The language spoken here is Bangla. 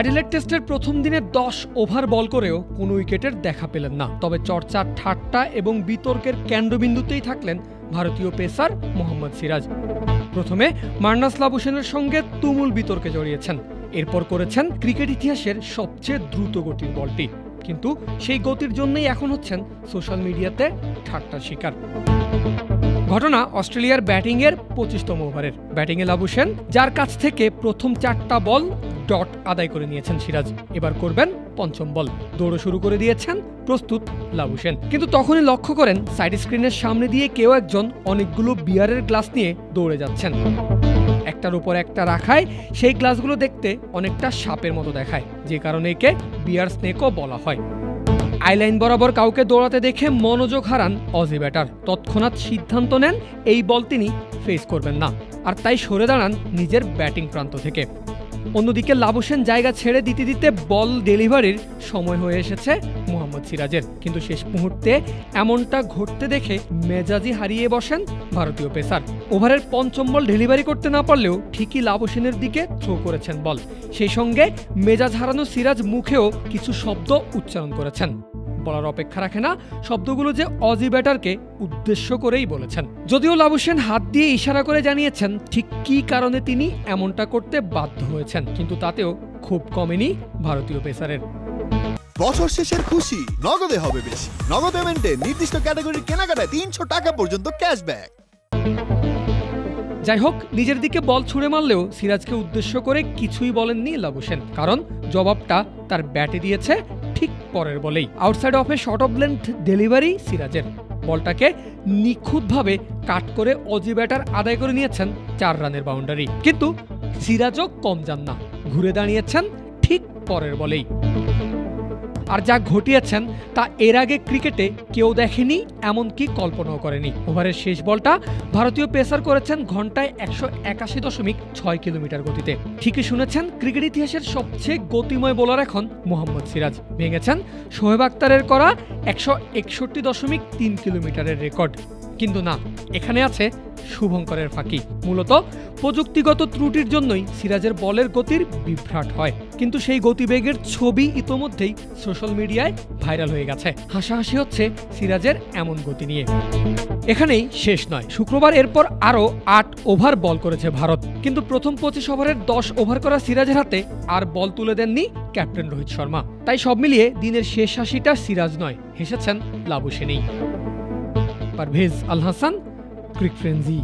অ্যাডিলেড টেস্টের প্রথম দিনে 10 ওভার বল করেও কোনো উইকেটের দেখা পেলেন না। তবে চর্চা, ঠাট্টা এবং বিতর্কের কেন্দ্রবিন্দুতেই থাকলেন ভারতীয় পেসার মোহাম্মদ সিরাজ। প্রথমে মার্নাস লাবুশেনের সঙ্গে তুমুল বিতর্কে জড়িয়েছেন, এরপর করেছেন ক্রিকেট ইতিহাসের সবচেয়ে দ্রুত গতির বলটি। কিন্তু সেই গতির জন্যই এখন হচ্ছেন সোশ্যাল মিডিয়াতে ঠাট্টার শিকার। ঘটনা অস্ট্রেলিয়ার ব্যাটিংয়ের 25তম ওভারের। ব্যাটিংয়ে লাবুশেন, যার কাছ থেকে প্রথম 4টা বল ডট আদায় করে নিয়েছেন সিরাজ। এবার করবেন 5ম বল। দৌড় শুরু করে দিয়েছেন প্রস্তুত লাবুশেন। কিন্তু তখনই লক্ষ্য করেন সাইড স্ক্রিনের সামনে দিয়ে কেউ একজন অনেকগুলো বিয়ারের গ্লাস নিয়ে দৌড়ে যাচ্ছেন। একটার উপর একটা রাখায় সেই গ্লাসগুলো দেখতে অনেকটা সাপের মতো দেখায়, যে কারণে একে বিয়ার স্নেকও বলা হয়। আইলাইন বরাবর কাউকে দৌড়াতে দেখে মনোযোগ হারান অজি ব্যাটার। তৎক্ষণাৎ সিদ্ধান্ত নেন এই বল তিনি ফেস করবেন না, আর তাই সরে দাঁড়ান নিজের ব্যাটিং প্রান্ত থেকে। অন্যদিকে লাবুশেন জায়গা ছেড়ে দিতে দিতে বল ডেলিভারির সময় হয়ে এসেছে মোহাম্মদ সিরাজের। কিন্তু শেষ মুহূর্তে এমনটা ঘটতে দেখে মেজাজি হারিয়ে বসেন ভারতীয় পেসার। ওভারের 5ম বল ডেলিভারি করতে না পারলেও ঠিকই লাবুশেনের দিকে থ্রো করেছেন বল। সেই সঙ্গে মেজাজ হারানো সিরাজ মুখেও কিছু শব্দ উচ্চারণ করেছেন। বলার অপেক্ষা রাখে না শব্দগুলো যে অজি ব্যাটারকে উদ্দেশ্য করেই বলেছেন। যদিও লাবুশেন হাত দিয়ে ইশারা করে জানিয়েছেন ঠিক কী কারণে তিনি এমনটা করতে বাধ্য হয়েছেন, কিন্তু তাতেও খুব কমেনি ভারতীয় পেসারের। বছর শেষের খুশি নগদে হবে বেশি। নগদ পেমেন্টে নির্দিষ্ট ক্যাটাগরির কেনাকাটায় 300 টাকা পর্যন্ত ক্যাশব্যাক। যাই হোক, নিজের দিকে বল ছুঁড়ে মারলেও সিরাজকে উদ্দেশ্য করে কিছুই বলেননি লাবুশেন, কারণ জবাবটা তার ব্যাটে দিয়েছে ঠিক পরের বলেই। আউটসাইড অফে শর্ট অফ লেন্থ ডেলিভারি সিরাজের। বলটাকে নিখুঁতভাবে কাট করে অজি ব্যাটার আদায় করে নিয়েছেন 4 রানের বাউন্ডারি। কিন্তু সিরাজও কম যান না, ঘুরে দাঁড়িয়েছেন ঠিক পরের বলেই। আর যা ঘটিয়েছেন তা এর আগে ক্রিকেটে কেউ দেখেনি, এমনকি কল্পনাও করেনি। ওভারের শেষ বলটা ভারতীয় পেসার করেছেন ঘন্টায় 181.6 কিলোমিটার গতিতে। ঠিকই শুনেছেন, ক্রিকেট ইতিহাসের সবচেয়ে গতিময় বোলার এখন মোহাম্মদ সিরাজ। ভেঙেছেন শোয়েব আখতারের করা 161.3 কিলোমিটারের রেকর্ড। কিন্তু না, এখানে আছে শুভঙ্করের ফাঁকি। মূলত প্রযুক্তিগত ত্রুটির জন্যই সিরাজের বলের গতির বিভ্রাট হয়। কিন্তু সেই গতিবেগের ছবি ইতোমধ্যেই সোশ্যাল মিডিয়ায় ভাইরাল হয়ে গেছে। হাসাহাসি হচ্ছে সিরাজের এমন গতি নিয়ে। এখানেই শেষ নয়, শুক্রবার এরপর আরও 8 ওভার বল করেছে ভারত। কিন্তু প্রথম 25 ওভারের 10 ওভার করা সিরাজের হাতে আর বল তুলে দেননি ক্যাপ্টেন রোহিত শর্মা। তাই সব মিলিয়ে দিনের শেষ হাসিটা সিরাজ নয়, হেসেছেন লাবুশেনেই। পারভেজ আল হাসান, ক্রিক ফ্রেন্জি।